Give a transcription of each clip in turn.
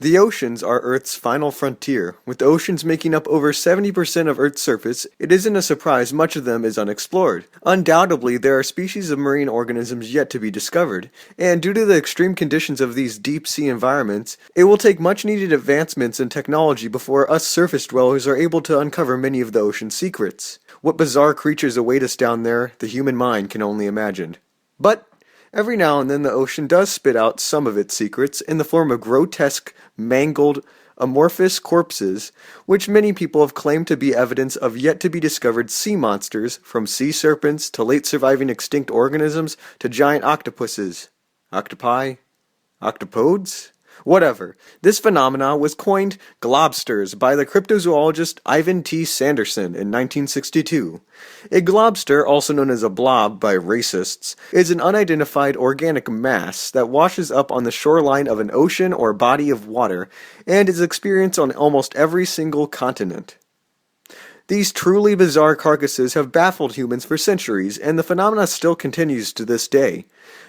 The oceans are Earth's final frontier. With the oceans making up over 70% of Earth's surface, it isn't a surprise much of them is unexplored. Undoubtedly, there are species of marine organisms yet to be discovered, and due to the extreme conditions of these deep sea environments, it will take much needed advancements in technology before us surface dwellers are able to uncover many of the ocean's secrets. What bizarre creatures await us down there, the human mind can only imagine. But every now and then the ocean does spit out some of its secrets in the form of grotesque, mangled, amorphous corpses, which many people have claimed to be evidence of yet-to-be-discovered sea monsters, from sea serpents to late-surviving extinct organisms to giant octopuses. Octopi? Octopodes? Whatever. This phenomena was coined Globsters by the cryptozoologist Ivan T. Sanderson in 1962. A globster, also known as a blob by racists, is an unidentified organic mass that washes up on the shoreline of an ocean or body of water and is experienced on almost every single continent. These truly bizarre carcasses have baffled humans for centuries, and the phenomena still continues to this day.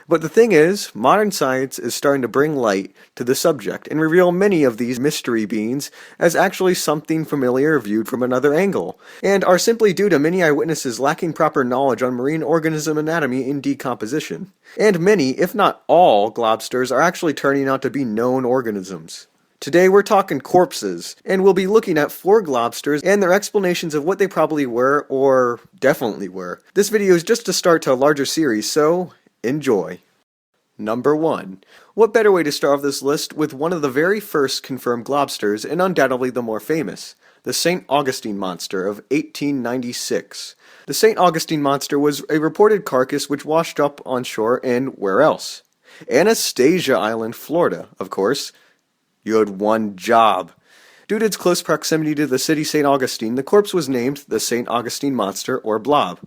But the thing is, modern science is starting to bring light to the subject and reveal many of these mystery beings as actually something familiar viewed from another angle, and are simply due to many eyewitnesses lacking proper knowledge on marine organism anatomy and decomposition. And many, if not all, globsters are actually turning out to be known organisms. Today we're talking corpses, and we'll be looking at 4 globsters and their explanations of what they probably were, or definitely were. This video is just a start to a larger series, so enjoy. Number 1. What better way to start off this list with one of the very first confirmed globsters, and undoubtedly the more famous, the St. Augustine monster of 1896. The St. Augustine monster was a reported carcass which washed up on shore in where else? Anastasia Island, Florida, of course. You had one job. Due to its close proximity to the city St. Augustine, the corpse was named the St. Augustine Monster or Blob.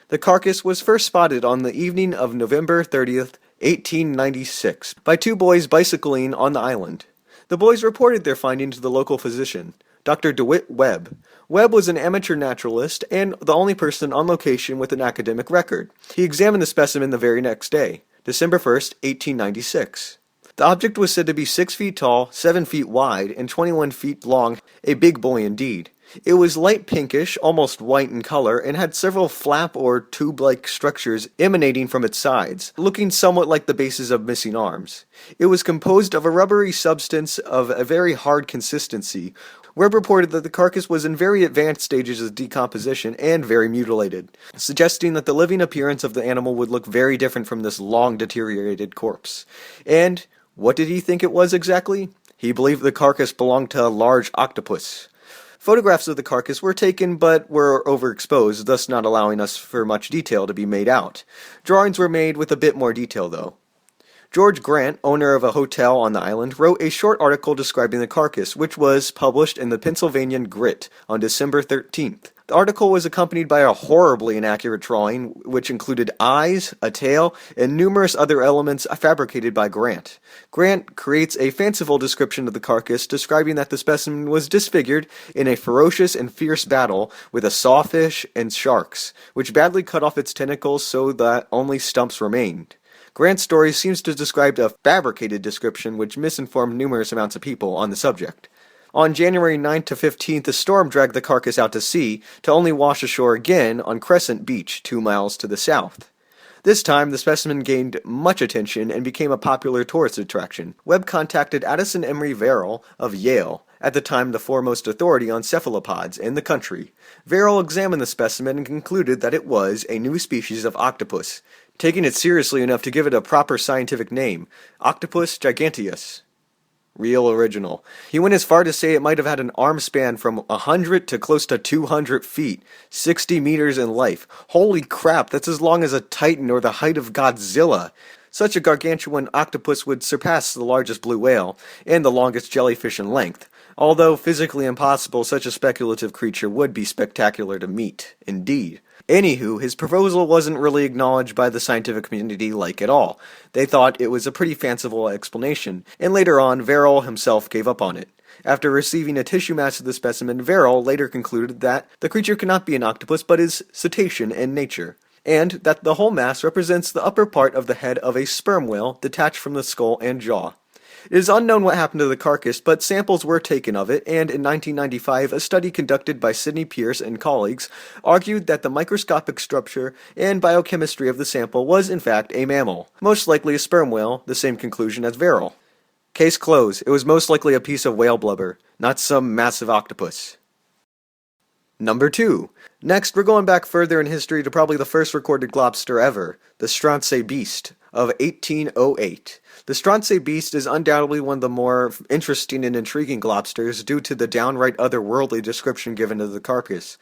The carcass was first spotted on the evening of November 30th, 1896, by 2 boys bicycling on the island. The boys reported their finding to the local physician, Dr. DeWitt Webb. Webb was an amateur naturalist and the only person on location with an academic record. He examined the specimen the very next day, December 1st, 1896. The object was said to be 6 feet tall, 7 feet wide, and 21 feet long, a big boy indeed. It was light pinkish, almost white in color, and had several flap or tube-like structures emanating from its sides, looking somewhat like the bases of missing arms. It was composed of a rubbery substance of a very hard consistency. Webb reported that the carcass was in very advanced stages of decomposition and very mutilated, suggesting that the living appearance of the animal would look very different from this long deteriorated corpse. And what did he think it was exactly? He believed the carcass belonged to a large octopus. Photographs of the carcass were taken but were overexposed, thus not allowing us for much detail to be made out. Drawings were made with a bit more detail though. George Grant, owner of a hotel on the island, wrote a short article describing the carcass, which was published in the Pennsylvania Grit on December 13th. The article was accompanied by a horribly inaccurate drawing, which included eyes, a tail, and numerous other elements fabricated by Grant. Grant creates a fanciful description of the carcass, describing that the specimen was disfigured in a ferocious and fierce battle with a sawfish and sharks, which badly cut off its tentacles so that only stumps remained. Grant's story seems to describe a fabricated description which misinformed numerous amounts of people on the subject. On January 9th to 15th, a storm dragged the carcass out to sea, to only wash ashore again on Crescent Beach, 2 miles to the south. This time, the specimen gained much attention and became a popular tourist attraction. Webb contacted Addison Emery Verrill of Yale, at the time the foremost authority on cephalopods in the country. Verrill examined the specimen and concluded that it was a new species of octopus, taking it seriously enough to give it a proper scientific name, Octopus giganteus. Real original. He went as far to say it might have had an arm span from 100 to close to 200 feet, 60 meters in length. Holy crap, that's as long as a Titan or the height of Godzilla. Such a gargantuan octopus would surpass the largest blue whale, and the longest jellyfish in length. Although physically impossible, such a speculative creature would be spectacular to meet, indeed. Anywho, his proposal wasn't really acknowledged by the scientific community at all. They thought it was a pretty fanciful explanation, and later on, Verrill himself gave up on it. After receiving a tissue mass of the specimen, Verrill later concluded that the creature cannot be an octopus but is cetacean in nature, and that the whole mass represents the upper part of the head of a sperm whale detached from the skull and jaw. It is unknown what happened to the carcass, but samples were taken of it, and in 1995, a study conducted by Sidney Pierce and colleagues argued that the microscopic structure and biochemistry of the sample was in fact a mammal, most likely a sperm whale, the same conclusion as Verrill. Case closed. It was most likely a piece of whale blubber, not some massive octopus. Number 2. Next, we're going back further in history to probably the first recorded globster ever, the Stronsay Beast of 1808. The Stronsay Beast is undoubtedly one of the more interesting and intriguing globsters due to the downright otherworldly description given to the carcass.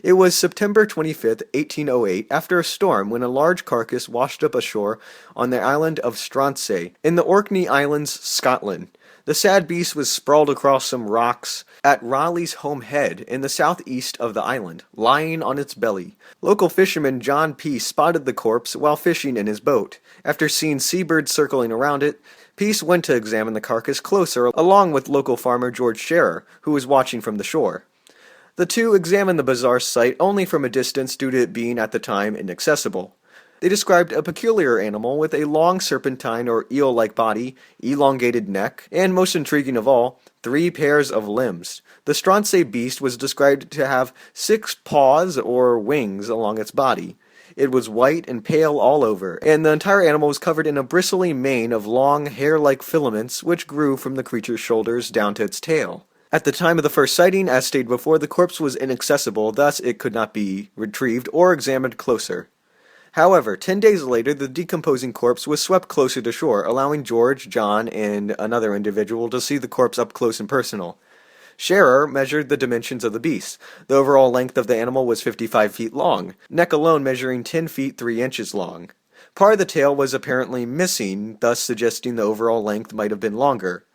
It was September 25th, 1808, after a storm when a large carcass washed up ashore on the island of Stronsay in the Orkney Islands, Scotland. The sad beast was sprawled across some rocks at Raleigh's home head in the southeast of the island, lying on its belly. Local fisherman John Peace spotted the corpse while fishing in his boat. After seeing seabirds circling around it, Peace went to examine the carcass closer along with local farmer George Scherer, who was watching from the shore. The two examined the bizarre sight only from a distance due to it being at the time inaccessible. They described a peculiar animal with a long serpentine or eel-like body, elongated neck, and most intriguing of all, 3 pairs of limbs. The Stronsay Beast was described to have 6 paws or wings along its body. It was white and pale all over, and the entire animal was covered in a bristly mane of long, hair-like filaments which grew from the creature's shoulders down to its tail. At the time of the first sighting, as stated before, the corpse was inaccessible, thus it could not be retrieved or examined closer. However, 10 days later, the decomposing corpse was swept closer to shore, allowing George, John, and another individual to see the corpse up close and personal. Scherer measured the dimensions of the beast. The overall length of the animal was 55 feet long, neck alone measuring 10 feet 3 inches long. Part of the tail was apparently missing, thus suggesting the overall length might have been longer.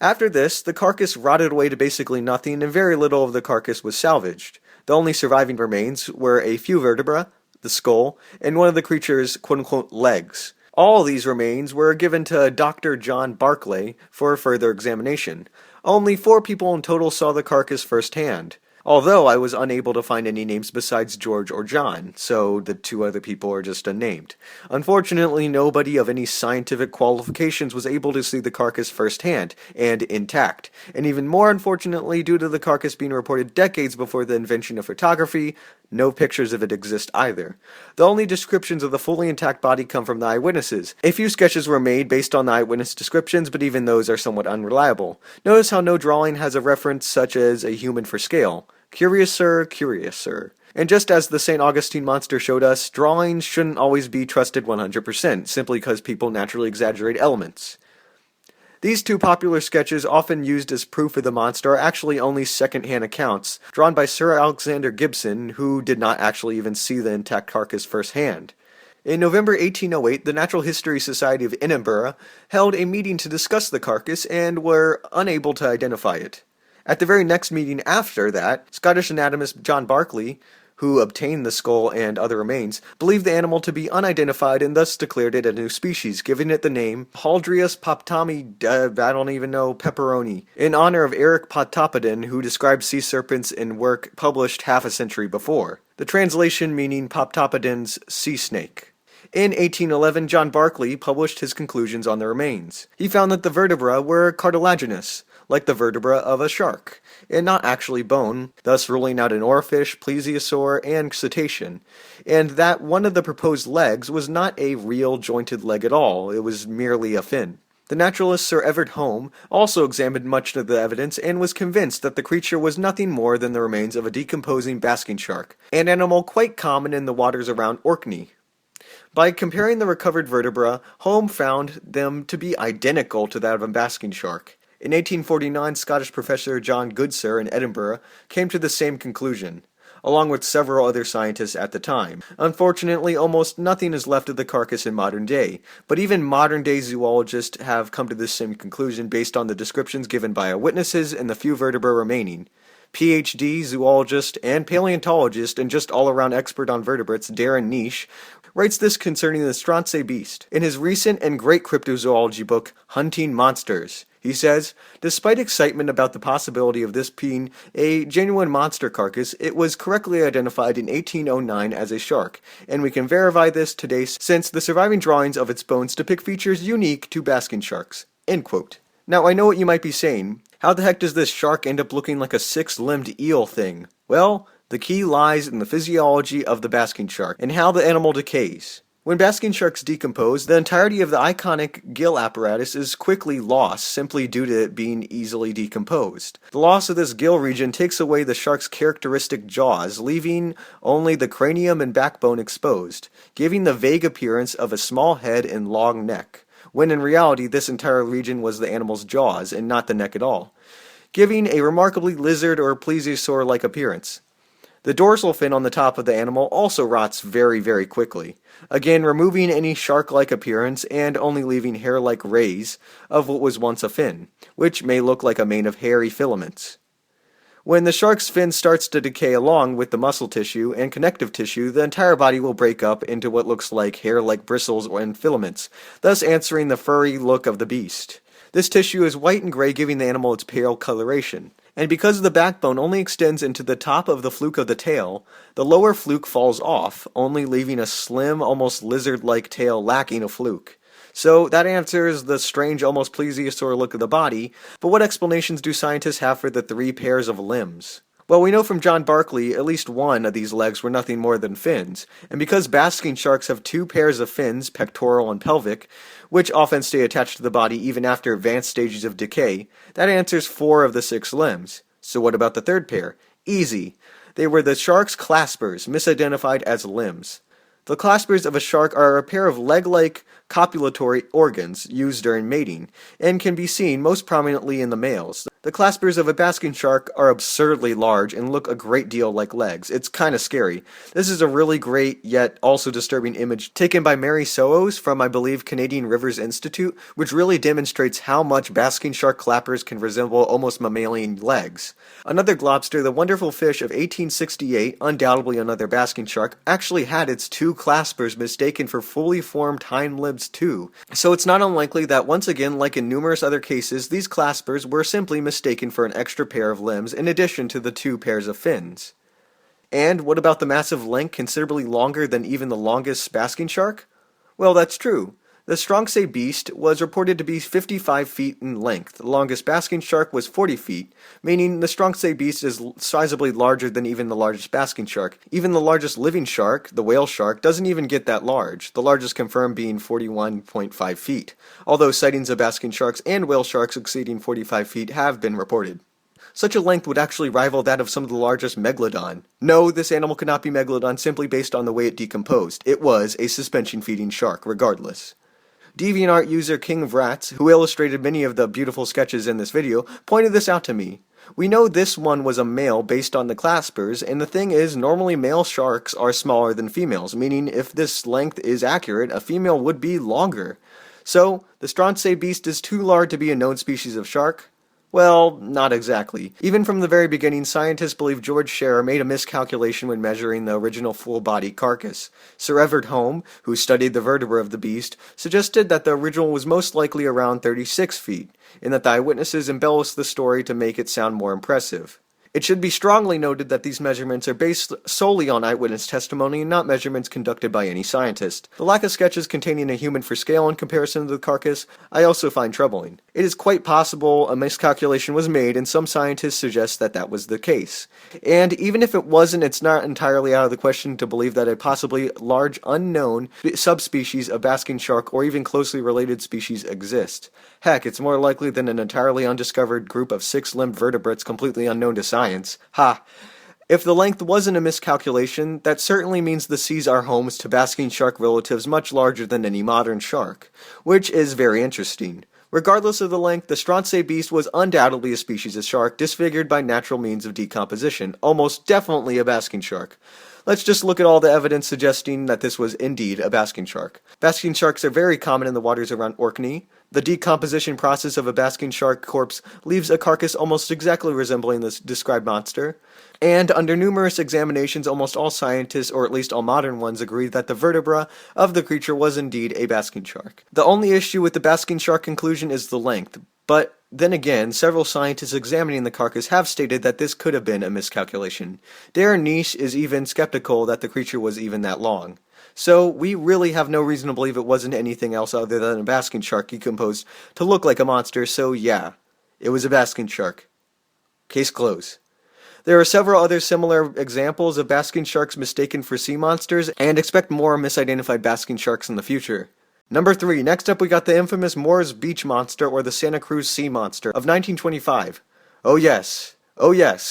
After this, the carcass rotted away to basically nothing, and very little of the carcass was salvaged. The only surviving remains were a few vertebrae, the skull, and one of the creature's quote-unquote legs. All these remains were given to Dr. John Barclay for further examination. Only 4 people in total saw the carcass firsthand, although I was unable to find any names besides George or John, so the 2 other people are just unnamed. Unfortunately, nobody of any scientific qualifications was able to see the carcass firsthand and intact, and even more unfortunately, due to the carcass being reported decades before the invention of photography, no pictures of it exist either. The only descriptions of the fully intact body come from the eyewitnesses. A few sketches were made based on the eyewitness descriptions, but even those are somewhat unreliable. Notice how no drawing has a reference such as a human for scale. Curious, sir, curious, sir. And just as the St. Augustine monster showed us, drawings shouldn't always be trusted 100%, simply because people naturally exaggerate elements. These 2 popular sketches, often used as proof of the monster, are actually only second-hand accounts, drawn by Sir Alexander Gibson, who did not actually even see the intact carcass firsthand. In November 1808, the Natural History Society of Edinburgh held a meeting to discuss the carcass and were unable to identify it. At the very next meeting after that, Scottish anatomist John Barclay, who obtained the skull and other remains, believed the animal to be unidentified and thus declared it a new species, giving it the name Haldreus pepperoni, in honor of Eric Pontoppidan, who described sea serpents in work published half a century before. The translation meaning Pontoppidan's sea snake. In 1811, John Barclay published his conclusions on the remains. He found that the vertebrae were cartilaginous, like the vertebra of a shark, and not actually bone, thus ruling out an oarfish, plesiosaur, and cetacean, and that one of the proposed legs was not a real jointed leg at all, it was merely a fin. The naturalist Sir Everett Home also examined much of the evidence and was convinced that the creature was nothing more than the remains of a decomposing basking shark, an animal quite common in the waters around Orkney. By comparing the recovered vertebra, Home found them to be identical to that of a basking shark. In 1849, Scottish professor John Goodsir in Edinburgh came to the same conclusion, along with several other scientists at the time. Unfortunately, almost nothing is left of the carcass in modern day, but even modern-day zoologists have come to the same conclusion based on the descriptions given by eyewitnesses and the few vertebrae remaining. PhD, zoologist, and paleontologist, and just all-around expert on vertebrates, Darren Nish, writes this concerning the Stronsay Beast in his recent and great cryptozoology book, Hunting Monsters. He says, despite excitement about the possibility of this being a genuine monster carcass, it was correctly identified in 1809 as a shark, and we can verify this today since the surviving drawings of its bones depict features unique to basking sharks. End quote. Now, I know what you might be saying. How the heck does this shark end up looking like a six-limbed eel thing? Well, the key lies in the physiology of the basking shark and how the animal decays. When basking sharks decompose, the entirety of the iconic gill apparatus is quickly lost simply due to it being easily decomposed. The loss of this gill region takes away the shark's characteristic jaws, leaving only the cranium and backbone exposed, giving the vague appearance of a small head and long neck, when in reality this entire region was the animal's jaws and not the neck at all, giving a remarkably lizard or plesiosaur-like appearance. The dorsal fin on the top of the animal also rots very, very quickly, again removing any shark-like appearance and only leaving hair-like rays of what was once a fin, which may look like a mane of hairy filaments. When the shark's fin starts to decay along with the muscle tissue and connective tissue, the entire body will break up into what looks like hair-like bristles and filaments, thus answering the furry look of the beast. This tissue is white and gray, giving the animal its pale coloration. And because the backbone only extends into the top of the fluke of the tail, the lower fluke falls off, only leaving a slim, almost lizard-like tail lacking a fluke. So that answers the strange, almost plesiosaur look of the body, but what explanations do scientists have for the 3 pairs of limbs? Well, we know from John Barclay at least one of these legs were nothing more than fins, and because basking sharks have 2 pairs of fins, pectoral and pelvic, which often stay attached to the body even after advanced stages of decay, that answers 4 of the 6 limbs. So what about the 3rd pair? Easy. They were the shark's claspers, misidentified as limbs. The claspers of a shark are a pair of leg-like copulatory organs used during mating, and can be seen most prominently in the males. The claspers of a basking shark are absurdly large and look a great deal like legs. It's kinda scary. This is a really great, yet also disturbing image taken by Mary Soos from, I believe, Canadian Rivers Institute, which really demonstrates how much basking shark clappers can resemble almost mammalian legs. Another globster, the wonderful fish of 1868, undoubtedly another basking shark, actually had its 2 claspers mistaken for fully formed hind limbs too. So it's not unlikely that once again, like in numerous other cases, these claspers were simply mistaken for an extra pair of limbs in addition to the 2 pairs of fins. And what about the massive length, considerably longer than even the longest basking shark? Well, that's true. The Stronsay Beast was reported to be 55 feet in length. The longest basking shark was 40 feet, meaning the Stronsay Beast is sizably larger than even the largest basking shark. Even the largest living shark, the whale shark, doesn't even get that large, the largest confirmed being 41.5 feet, although sightings of basking sharks and whale sharks exceeding 45 feet have been reported. Such a length would actually rival that of some of the largest megalodon. No, this animal could not be megalodon simply based on the way it decomposed. It was a suspension-feeding shark, regardless. DeviantArt user King of Rats, who illustrated many of the beautiful sketches in this video, pointed this out to me. We know this one was a male based on the claspers, and the thing is, normally male sharks are smaller than females, meaning if this length is accurate, a female would be longer. So, the Stronsay Beast is too large to be a known species of shark? Well, not exactly. Even from the very beginning, scientists believe George Scherer made a miscalculation when measuring the original full-body carcass. Sir Everett Home, who studied the vertebra of the beast, suggested that the original was most likely around 36 feet, and that the eyewitnesses embellished the story to make it sound more impressive. It should be strongly noted that these measurements are based solely on eyewitness testimony and not measurements conducted by any scientist. The lack of sketches containing a human for scale in comparison to the carcass I also find troubling. It is quite possible a miscalculation was made, and some scientists suggest that that was the case. And even if it wasn't, it's not entirely out of the question to believe that a possibly large unknown subspecies of basking shark or even closely related species exist. Heck, it's more likely than an entirely undiscovered group of 6-limbed vertebrates completely unknown to science. Ha! If the length wasn't a miscalculation, that certainly means the seas are homes to basking shark relatives much larger than any modern shark, which is very interesting. Regardless of the length, the Stronsay Beast was undoubtedly a species of shark disfigured by natural means of decomposition, almost definitely a basking shark. Let's just look at all the evidence suggesting that this was indeed a basking shark. Basking sharks are very common in the waters around Orkney. The decomposition process of a basking shark corpse leaves a carcass almost exactly resembling this described monster. And under numerous examinations, almost all scientists, or at least all modern ones, agree that the vertebra of the creature was indeed a basking shark. The only issue with the basking shark conclusion is the length, but then again, several scientists examining the carcass have stated that this could have been a miscalculation. Darren Nish is even skeptical that the creature was even that long. So we really have no reason to believe it wasn't anything else other than a basking shark decomposed to look like a monster, so yeah, it was a basking shark. Case closed. There are several other similar examples of basking sharks mistaken for sea monsters, and expect more misidentified basking sharks in the future. Number 3, next up we got the infamous Moore's Beach Monster, or the Santa Cruz Sea Monster of 1925. Oh yes,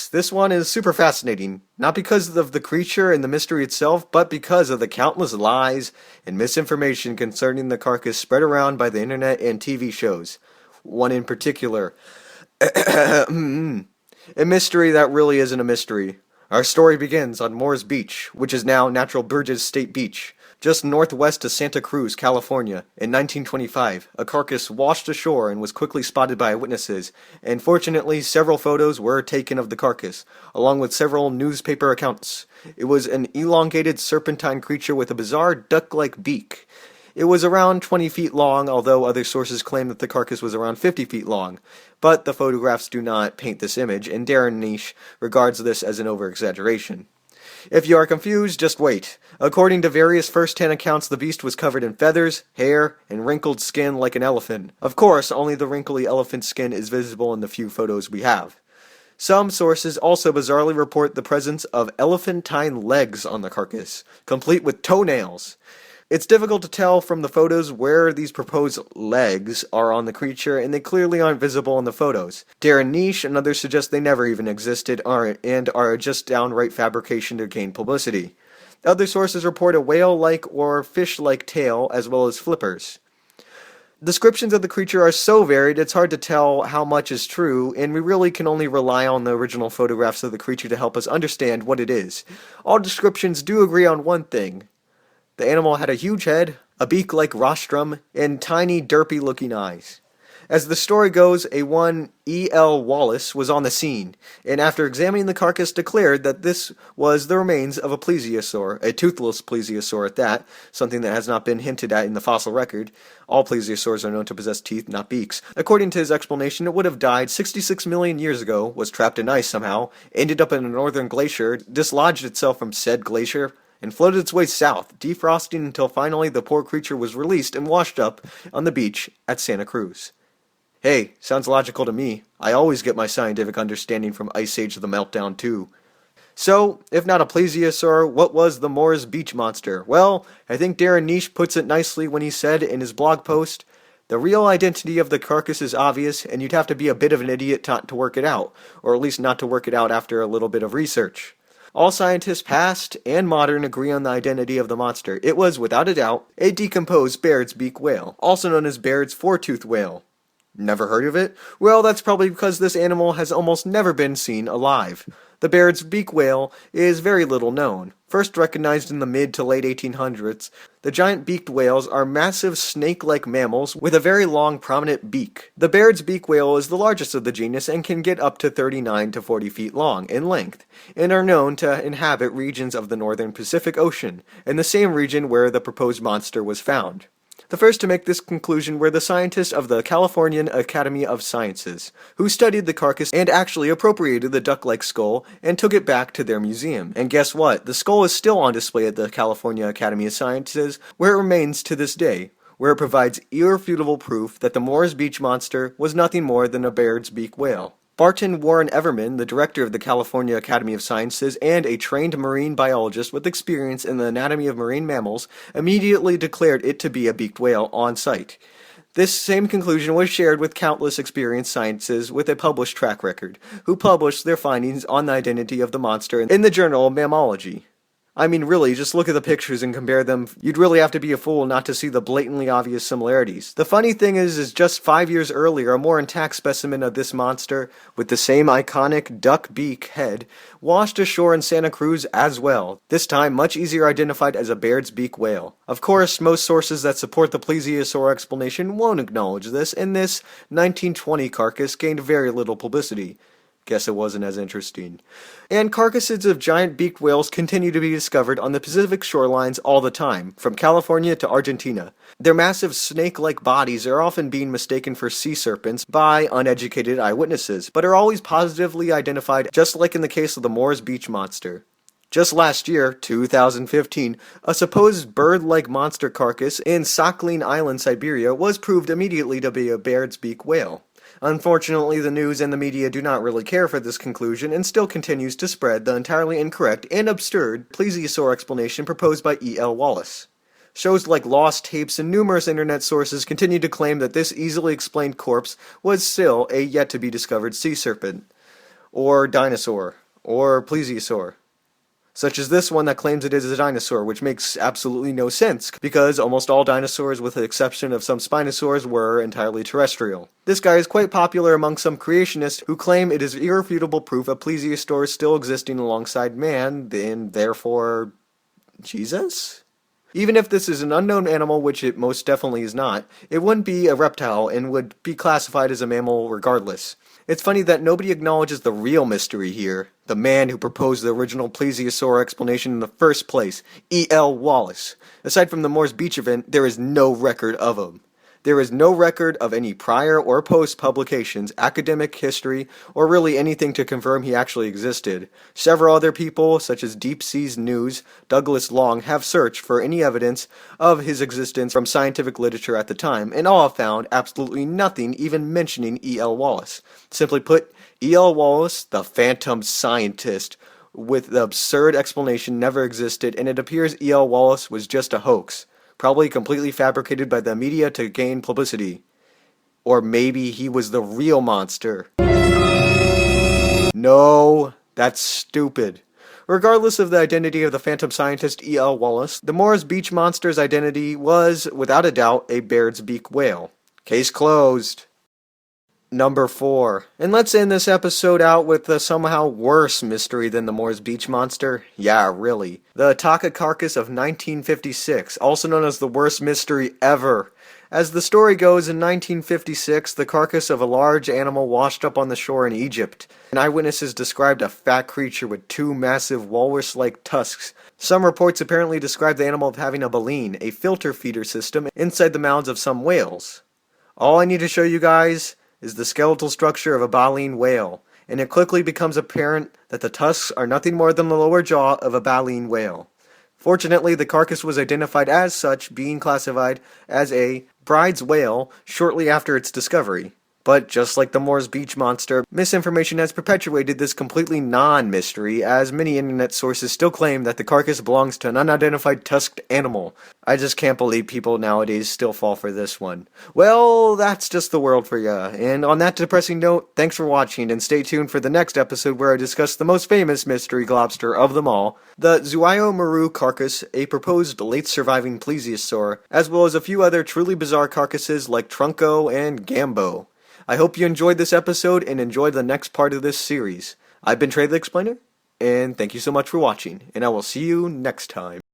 this one is super fascinating, not because of the creature and the mystery itself, but because of the countless lies and misinformation concerning the carcass spread around by the internet and TV shows. One in particular. A mystery that really isn't a mystery. Our story begins on Moore's Beach, which is now Natural Bridges State Beach, just northwest of Santa Cruz, California. In 1925, a carcass washed ashore and was quickly spotted by eyewitnesses, and fortunately several photos were taken of the carcass, along with several newspaper accounts. It was an elongated serpentine creature with a bizarre duck-like beak. It was around 20 feet long, although other sources claim that the carcass was around 50 feet long. But the photographs do not paint this image, and Darren Niche regards this as an over-exaggeration. If you are confused, just wait. According to various first-hand accounts, the beast was covered in feathers, hair, and wrinkled skin like an elephant. Of course, only the wrinkly elephant skin is visible in the few photos we have. Some sources also bizarrely report the presence of elephantine legs on the carcass, complete with toenails. It's difficult to tell from the photos where these proposed legs are on the creature, and they clearly aren't visible in the photos. Darren Niche and others suggest they never even existed and are just downright fabrication to gain publicity. Other sources report a whale-like or fish-like tail, as well as flippers. Descriptions of the creature are so varied it's hard to tell how much is true, and we really can only rely on the original photographs of the creature to help us understand what it is. All descriptions do agree on one thing. The animal had a huge head, a beak like rostrum, and tiny, derpy-looking eyes. As the story goes, a one E.L. Wallace was on the scene, and after examining the carcass declared that this was the remains of a plesiosaur, a toothless plesiosaur at that, something that has not been hinted at in the fossil record. All plesiosaurs are known to possess teeth, not beaks. According to his explanation, it would have died 66 million years ago, was trapped in ice somehow, ended up in a northern glacier, dislodged itself from said glacier, and floated its way south, defrosting until finally the poor creature was released and washed up on the beach at Santa Cruz. Hey, sounds logical to me. I always get my scientific understanding from Ice Age of the Meltdown too. So, if not a plesiosaur, what was the Moore's Beach Monster? Well, I think Darren Niche puts it nicely when he said in his blog post, "The real identity of the carcass is obvious, and you'd have to be a bit of an idiot not to work it out, or at least not to work it out after a little bit of research." All scientists past and modern agree on the identity of the monster. It was, without a doubt, a decomposed Baird's beak whale, also known as Baird's four-tooth whale. Never heard of it? Well, that's probably because this animal has almost never been seen alive. The Baird's beak whale is very little known. First recognized in the mid to late 1800s, the giant beaked whales are massive snake-like mammals with a very long, prominent beak. The Baird's beak whale is the largest of the genus and can get up to 39 to 40 feet long in length, and are known to inhabit regions of the northern Pacific Ocean, in the same region where the proposed monster was found. The first to make this conclusion were the scientists of the Californian Academy of Sciences, who studied the carcass and actually appropriated the duck-like skull and took it back to their museum. And guess what? The skull is still on display at the California Academy of Sciences, where it remains to this day, where it provides irrefutable proof that the Moore's Beach Monster was nothing more than a Baird's beak whale. Barton Warren Everman, the director of the California Academy of Sciences and a trained marine biologist with experience in the anatomy of marine mammals, immediately declared it to be a beaked whale on site. This same conclusion was shared with countless experienced scientists with a published track record, who published their findings on the identity of the monster in the journal Mammalogy. I mean, really, just look at the pictures and compare them. You'd really have to be a fool not to see the blatantly obvious similarities. The funny thing is just 5 years earlier, a more intact specimen of this monster, with the same iconic duck beak head, washed ashore in Santa Cruz as well, this time much easier identified as a Baird's beak whale. Of course, most sources that support the plesiosaur explanation won't acknowledge this, and this 1920 carcass gained very little publicity. Guess it wasn't as interesting. And carcasses of giant beaked whales continue to be discovered on the Pacific shorelines all the time, from California to Argentina. Their massive snake-like bodies are often being mistaken for sea serpents by uneducated eyewitnesses, but are always positively identified, just like in the case of the Moore's Beach Monster. Just last year, 2015, a supposed bird-like monster carcass in Sakhalin Island, Siberia, was proved immediately to be a Baird's beak whale. Unfortunately, the news and the media do not really care for this conclusion and still continues to spread the entirely incorrect and absurd plesiosaur explanation proposed by E.L. Wallace. Shows like Lost Tapes and numerous internet sources continue to claim that this easily explained corpse was still a yet-to-be-discovered sea serpent, or dinosaur, or plesiosaur. Such as this one that claims it is a dinosaur, which makes absolutely no sense, because almost all dinosaurs, with the exception of some spinosaurs, were entirely terrestrial. This guy is quite popular among some creationists who claim it is irrefutable proof of plesiosaurs still existing alongside man, and therefore, Jesus? Even if this is an unknown animal, which it most definitely is not, it wouldn't be a reptile and would be classified as a mammal regardless. It's funny that nobody acknowledges the real mystery here, the man who proposed the original plesiosaur explanation in the first place, E.L. Wallace. Aside from the Moore's Beach event, there is no record of him. There is no record of any prior or post publications, academic history, or really anything to confirm he actually existed. Several other people, such as Deep Seas News, Douglas Long, have searched for any evidence of his existence from scientific literature at the time, and all have found absolutely nothing even mentioning E.L. Wallace. Simply put, E.L. Wallace, the phantom scientist, with the absurd explanation never existed, and it appears E.L. Wallace was just a hoax. Probably completely fabricated by the media to gain publicity. Or maybe he was the real monster. No, that's stupid. Regardless of the identity of the phantom scientist E.L. Wallace, the Moore's Beach monster's identity was, without a doubt, a Baird's beak whale. Case closed. Number 4. And let's end this episode out with a somehow worse mystery than the Moore's Beach monster. Yeah, really. The Ataka carcass of 1956, also known as the worst mystery ever. As the story goes, in 1956, the carcass of a large animal washed up on the shore in Egypt. And eyewitnesses described a fat creature with 2 massive walrus-like tusks. Some reports apparently described the animal as having a baleen, a filter feeder system, inside the mouths of some whales. All I need to show you guys is the skeletal structure of a baleen whale, and it quickly becomes apparent that the tusks are nothing more than the lower jaw of a baleen whale. Fortunately, the carcass was identified as such, being classified as a bride's whale shortly after its discovery. But just like the Moore's Beach monster, misinformation has perpetuated this completely non-mystery, as many internet sources still claim that the carcass belongs to an unidentified tusked animal. I just can't believe people nowadays still fall for this one. Well, that's just the world for ya. And on that depressing note, thanks for watching, and stay tuned for the next episode where I discuss the most famous mystery globster of them all, the Zuayo Maru carcass, a proposed late-surviving plesiosaur, as well as a few other truly bizarre carcasses like Trunco and Gambo. I hope you enjoyed this episode and enjoyed the next part of this series. I've been Trey the Explainer, and thank you so much for watching, and I will see you next time.